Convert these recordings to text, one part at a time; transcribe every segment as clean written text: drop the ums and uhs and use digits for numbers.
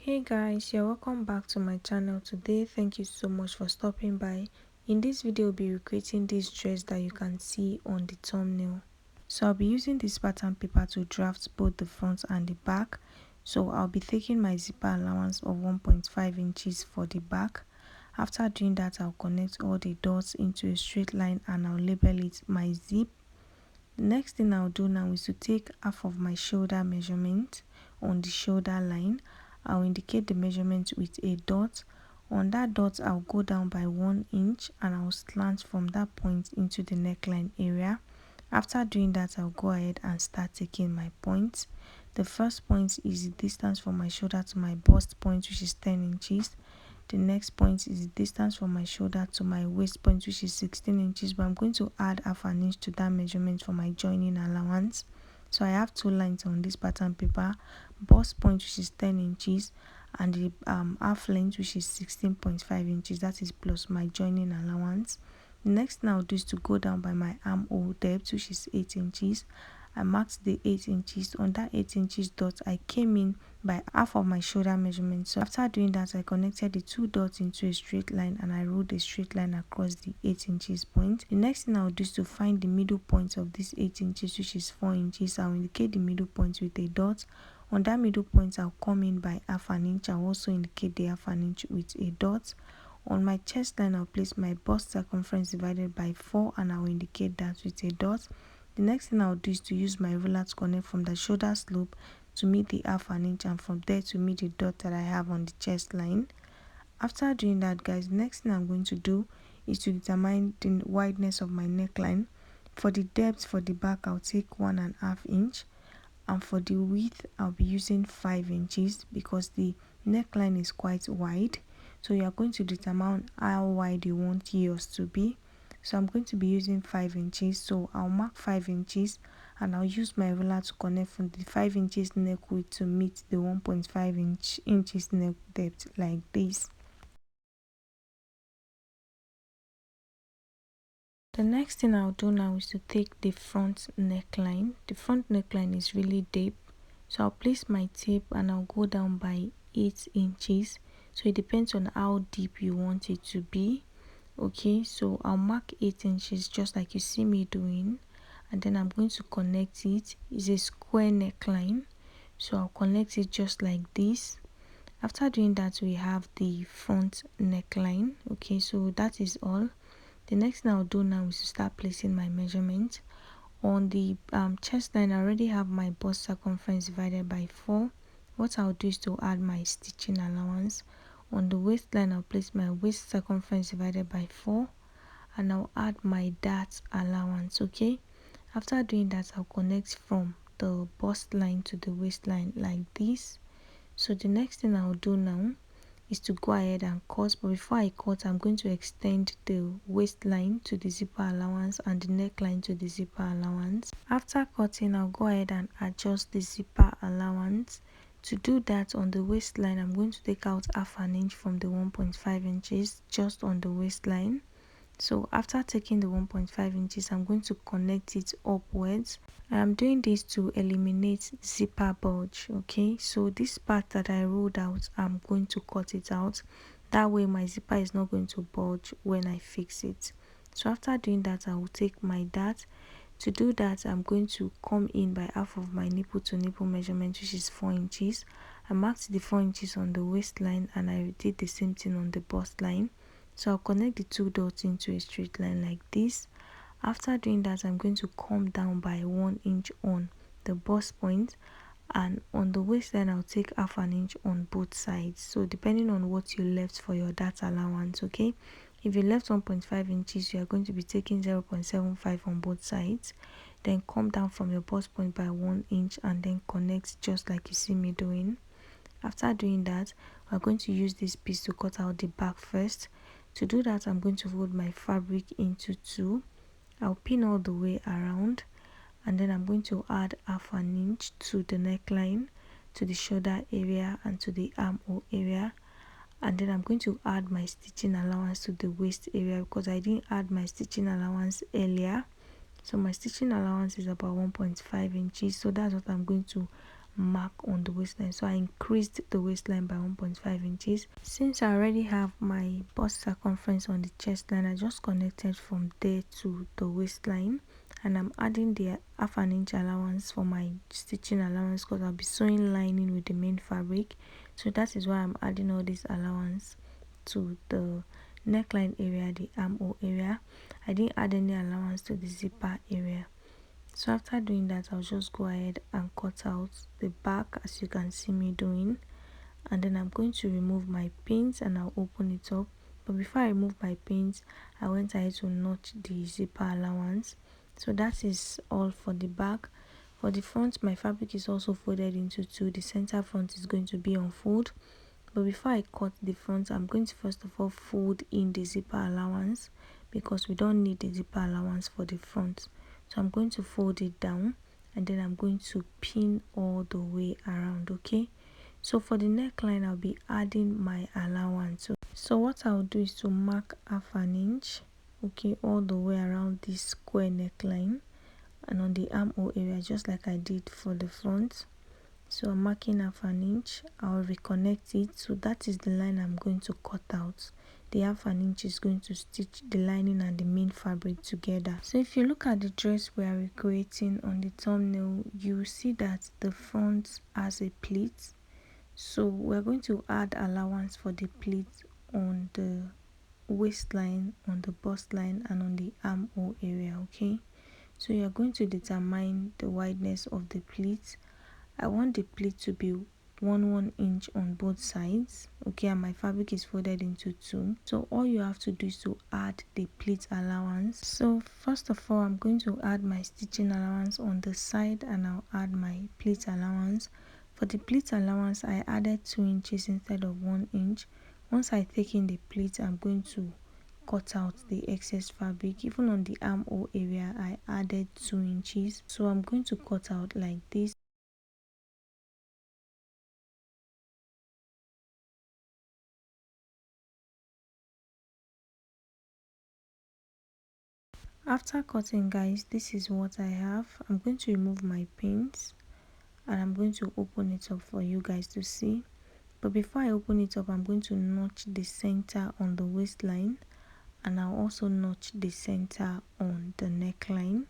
Hey guys, you're welcome back to my channel. Today thank you so much for stopping by. In this video we'll be recreating this dress that you can see on the thumbnail. So I'll be using this pattern paper to draft both the front and the back. So I'll be taking my zipper allowance of 1.5 inches for the back. After doing that, I'll connect all the dots into a straight line and I'll label it my zip. The next thing I'll do now is to take half of my shoulder measurement on the shoulder line. I'll indicate the measurement with a dot. On that dot, I'll go down by 1 inch and I'll slant from that point into the neckline area. After doing that, I'll go ahead and start taking my points. The first point is the distance from my shoulder to my bust point, which is 10 inches. The next point is the distance from my shoulder to my waist point, which is 16 inches, but I'm going to add half an inch to that measurement for my joining allowance. So I have two lines on this pattern paper, bust point which is 10 inches and the half length which is 16.5 inches, that is plus my joining allowance. The next thing I'll do is to go down by my armhole depth, which is 8 inches. I marked the 8 inches. On that 8 inches dot, I came in by half of my shoulder measurement. So after doing that, I connected the two dots into a straight line and I ruled a straight line across the 8 inches point. The next thing I'll do is to find the middle point of this 8 inches, which is 4 inches. I'll indicate the middle point with a dot. On that middle point, I'll come in by half an inch. I'll also indicate the half an inch with a dot. On my chest line, I'll place my bust circumference divided by 4 and I'll indicate that with a dot. The next thing I'll do is to use my ruler to connect from the shoulder slope to meet the half an inch and from there to meet the dot that I have on the chest line. After doing that, guys, the next thing I'm going to do is to determine the wideness of my neckline. For the depth for the back, I'll take 1.5 inch, and for the width, I'll be using 5 inches because the neckline is quite wide. So you are going to determine how wide you want yours to be. So I'm going to be using 5 inches. So I'll mark 5 inches and I'll use my ruler to connect from the 5 inches neck width to meet the 1.5 inches neck depth like this. The next thing I'll do now is to take the front neckline. The front neckline is really deep. So I'll place my tape and I'll go down by 8 inches. So it depends on how deep you want it to be. Okay, so I'll mark 8 inches just like you see me doing, and then I'm going to connect it. It's a square neckline, so I'll connect it just like this. After doing that, we have the front neckline. Okay, so that is all. The next thing I'll do now is to start placing my measurement. On the chest line, I already have my bust circumference divided by 4. What I'll do is to add my stitching allowance. On the waistline, I'll place my waist circumference divided by 4 and I'll add my dart allowance. Okay, after doing that, I'll connect from the bust line to the waistline like this. So the next thing I'll do now is to go ahead and cut, but before I cut, I'm going to extend the waistline to the zipper allowance and the neckline to the zipper allowance. After cutting, I'll go ahead and adjust the zipper allowance. To do that, on the waistline, I'm going to take out half an inch from the 1.5 inches just on the waistline. So after taking the 1.5 inches, I'm going to connect it upwards. I'm doing this to eliminate zipper bulge. Okay, so this part that I rolled out, I'm going to cut it out. That way my zipper is not going to bulge when I fix it. So after doing that, I will take my dart. To do that, I'm going to come in by half of my nipple to nipple measurement, which is 4 inches. I marked the 4 inches on the waistline and I did the same thing on the bust line. So I'll connect the two dots into a straight line like this. After doing that, I'm going to come down by 1 inch on the bust point, and on the waistline I'll take half an inch on both sides. So depending on what you left for your dart allowance, okay, if you left 1.5 inches, you are going to be taking 0.75 on both sides. Then come down from your bust point by 1 inch and then connect just like you see me doing. After doing that, we're going to use this piece to cut out the back first. To do that, I'm going to fold my fabric into 2. I'll pin all the way around, and then I'm going to add half an inch to the neckline, to the shoulder area and to the armhole area, and then I'm going to add my stitching allowance to the waist area because I didn't add my stitching allowance earlier. So my stitching allowance is about 1.5 inches, so that's what I'm going to mark on the waistline. So I increased the waistline by 1.5 inches. Since I already have my bust circumference on the chest line, I just connected from there to the waistline, and I'm adding the half an inch allowance for my stitching allowance because I'll be sewing lining with the main fabric. So that is why I'm adding all this allowance to the neckline area, the armhole area. I didn't add any allowance to the zipper area. So after doing that, I'll just go ahead and cut out the back as you can see me doing, and then I'm going to remove my pins and I'll open it up. But before I remove my pins, I went ahead to notch the zipper allowance. So that is all for the back. For the front, my fabric is also folded into two. The center front is going to be on fold. But before I cut the front, I'm going to first of all fold in the zipper allowance because we don't need the zipper allowance for the front. So I'm going to fold it down and then I'm going to pin all the way around. Okay, so for the neckline, I'll be adding my allowance. So what I'll do is to mark half an inch, okay, all the way around this square neckline and on the armhole area, just like I did for the front. So I'm marking half an inch. I'll reconnect it. So that is the line I'm going to cut out. The half an inch is going to stitch the lining and the main fabric together. So if you look at the dress we are recreating on the thumbnail, you see that the front has a pleat. So we're going to add allowance for the pleat on the waistline, on the bust line, and on the armhole area. Okay, so you're going to determine the wideness of the pleat. I want the pleat to be 1 inch on both sides. Okay, and my fabric is folded into two. So all you have to do is to add the pleat allowance. So first of all, I'm going to add my stitching allowance on the side and I'll add my pleat allowance. For the pleat allowance, I added 2 inches instead of 1 inch. Once I take in the pleat, I'm going to cut out the excess fabric. Even on the armhole area, I added 2 inches. So I'm going to cut out like this. After cutting, guys, this is what I have. I'm going to remove my pins and I'm going to open it up for you guys to see. But before I open it up, I'm going to notch the center on the waistline and I'll also notch the center on the neckline.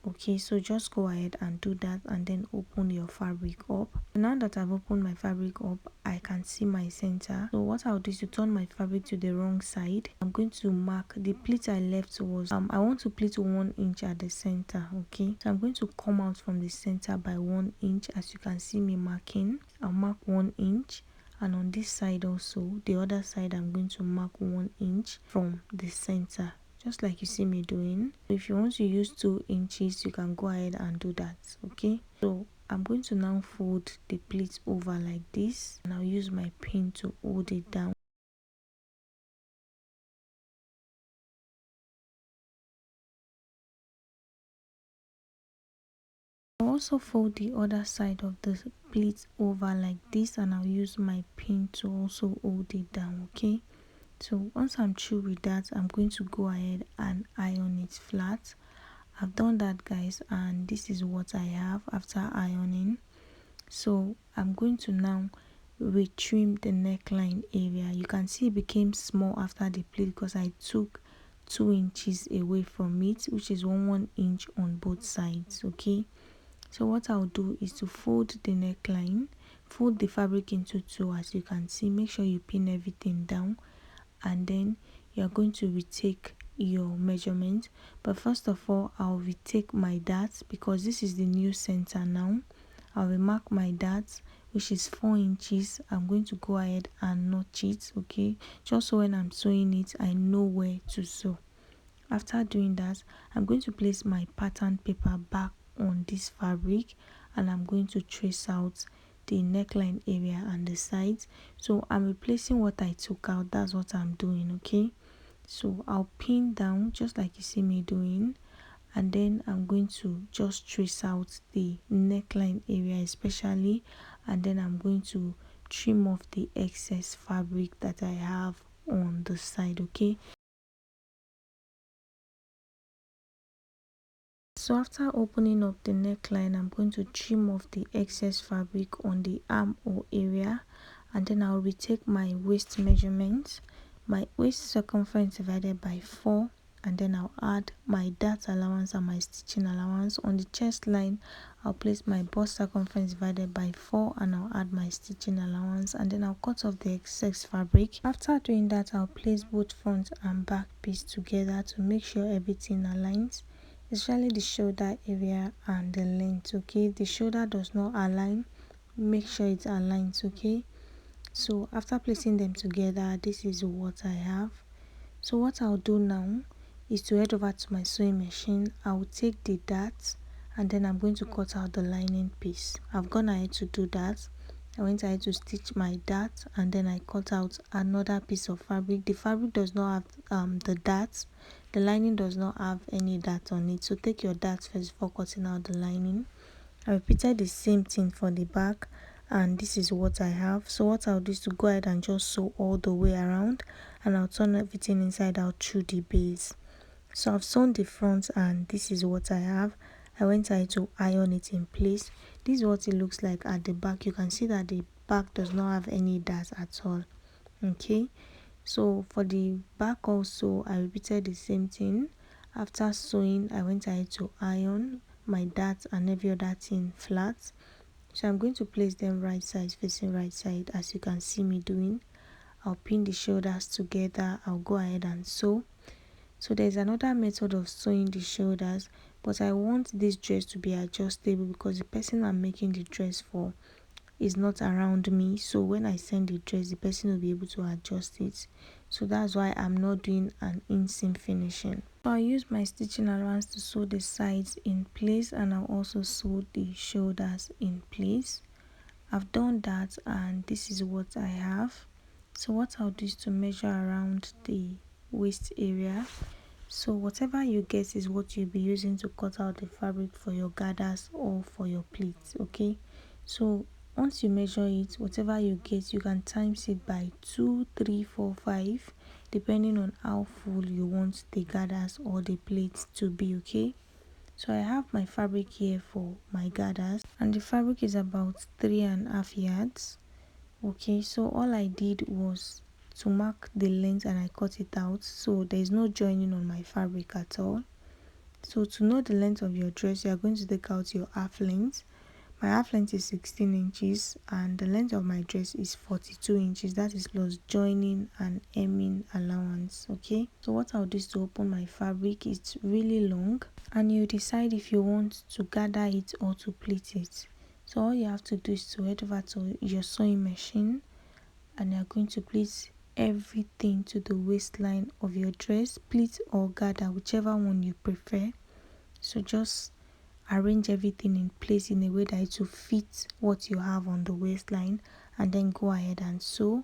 Okay, so just go ahead and do that and then open your fabric up. Now that I've opened my fabric up, I can see my center. So what I'll do is to turn my fabric to the wrong side. I'm going to mark the pleat I left was I want to pleat 1 inch at the center. Okay, so I'm going to come out from the center by 1 inch. As you can see me marking, I'll mark 1 inch, and on this side also, the other side, I'm going to mark 1 inch from the center, just like you see me doing. If you want to use 2 inches, you can go ahead and do that. Okay, so I'm going to now fold the pleat over like this and I'll use my pin to hold it down. I'll also fold the other side of the pleat over like this and I'll use my pin to also hold it down. Okay, so once I'm through with that, I'm going to go ahead and iron it flat. I've done that, guys, and this is what I have after ironing. So I'm going to now retrim the neckline area. You can see it became small after the pleat because I took 2 inches away from it, which is 1 inch on both sides. Okay, so what I'll do is to fold the neckline, fold the fabric into two. As you can see, make sure you pin everything down, and then you're going to retake your measurement. But first of all, I'll retake my darts because this is the new center now. I will mark my darts, which is 4 inches. I'm going to go ahead and notch it. Okay, just so when I'm sewing it, I know where to sew. After doing that, I'm going to place my pattern paper back on this fabric and I'm going to trace out the neckline area and the sides. So I'm replacing what I took out. That's what I'm doing. Okay, so I'll pin down just like you see me doing, and then I'm going to just trace out the neckline area especially, and then I'm going to trim off the excess fabric that I have on the side. Okay, So after opening up the neckline, I'm going to trim off the excess fabric on the armhole area, and then I'll retake my waist measurements, my waist circumference divided by 4, and then I'll add my dart allowance and my stitching allowance. On the chest line, I'll place my bust circumference divided by 4, and I'll add my stitching allowance, and then I'll cut off the excess fabric. After doing that, I'll place both front and back piece together to make sure everything aligns, especially the shoulder area and the length. Okay, if the shoulder does not align, make sure it aligns. Okay, so after placing them together, this is what I have. So what I'll do now is to head over to my sewing machine. I'll take the dart, and then I'm going to cut out the lining piece. I've gone ahead to do that. I went ahead to stitch my dart, and then I cut out another piece of fabric. The fabric does not have the darts. The lining does not have any dart on it, so take your dart first before cutting out the lining. I repeated the same thing for the back, and this is what I have. So what I'll do is to go ahead and just sew all the way around, and I'll turn everything inside out through the base. So I've sewn the front, and this is what I have. I went ahead to iron it in place. This is what it looks like at the back. You can see that the back does not have any dart at all. Okay, so for the back also, I repeated the same thing. After sewing, I went ahead to iron my dart and every other thing flat. So I'm going to place them right side facing right side, as you can see me doing. I'll pin the shoulders together. I'll go ahead and sew. So there's another method of sewing the shoulders, but I want this dress to be adjustable because the person I'm making the dress for is not around me. So when I send the dress, the person will be able to adjust it. So that's why I'm not doing an inseam finishing. So I use my stitching allowance to sew the sides in place, and I'll also sew the shoulders in place. I've done that, and this is what I have. So what I'll do is to measure around the waist area. So whatever you get is what you'll be using to cut out the fabric for your gathers or for your pleats. Okay, so once you measure it, whatever you get, you can times it by 2, 3, 4, 5, depending on how full you want the gathers or the pleats to be. Okay, so I have my fabric here for my gathers, and the fabric is about 3.5 yards. Okay, so all I did was to mark the length and I cut it out, so there is no joining on my fabric at all. So to know the length of your dress, you are going to take out your half length. My half length is 16 inches and the length of my dress is 42 inches. That is plus joining and hemming allowance. Okay, so what I'll do is to open my fabric. It's really long, and you decide if you want to gather it or to pleat it. So all you have to do is to head over to your sewing machine, and you're going to pleat everything to the waistline of your dress, pleat or gather, whichever one you prefer. So just arrange everything in place in a way that it will fit what you have on the waistline, and then go ahead and sew.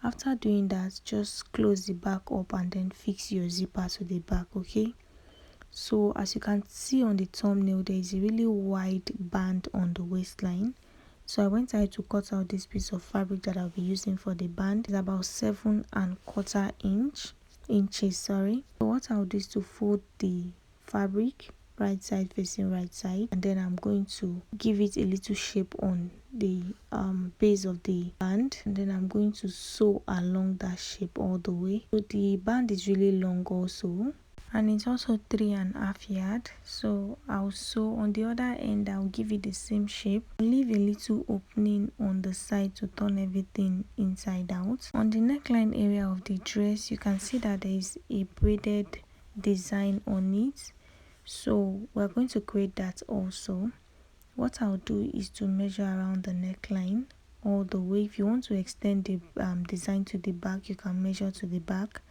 After doing that, just close the back up and then fix your zipper to the back. Okay, so as you can see on the thumbnail, there is a really wide band on the waistline. So I went ahead to cut out this piece of fabric that I'll be using for the band. It's about 7.25 inches. So what I'll do is to fold the fabric right side facing right side, and then I'm going to give it a little shape on the base of the band, and then I'm going to sew along that shape all the way. So the band is really long also, and it's also 3.5 yards. So I'll sew on the other end. I'll give it the same shape, leave a little opening on the side to turn everything inside out. On the neckline area of the dress, you can see that there is a braided design on it, so we're going to create that also. What I'll do is to measure around the neckline all the way. If you want to extend the design to the back, you can measure to the back.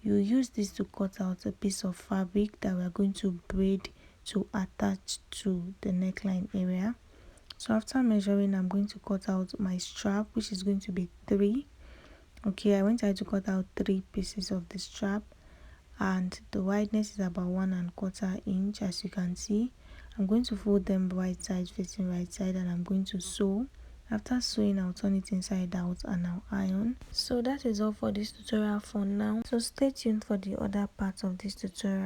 You use this to cut out a piece of fabric that we are going to braid to attach to the neckline area. So after measuring, I'm going to cut out my strap, which is going to be 3. Okay, I went ahead to cut out 3 pieces of the strap, and the wideness is about 1.25 inch. As you can see, I'm going to fold them right side facing right side, and I'm going to sew. After sewing, I'll turn it inside out and I'll iron. So that is all for this tutorial for now. So stay tuned for the other part of this tutorial.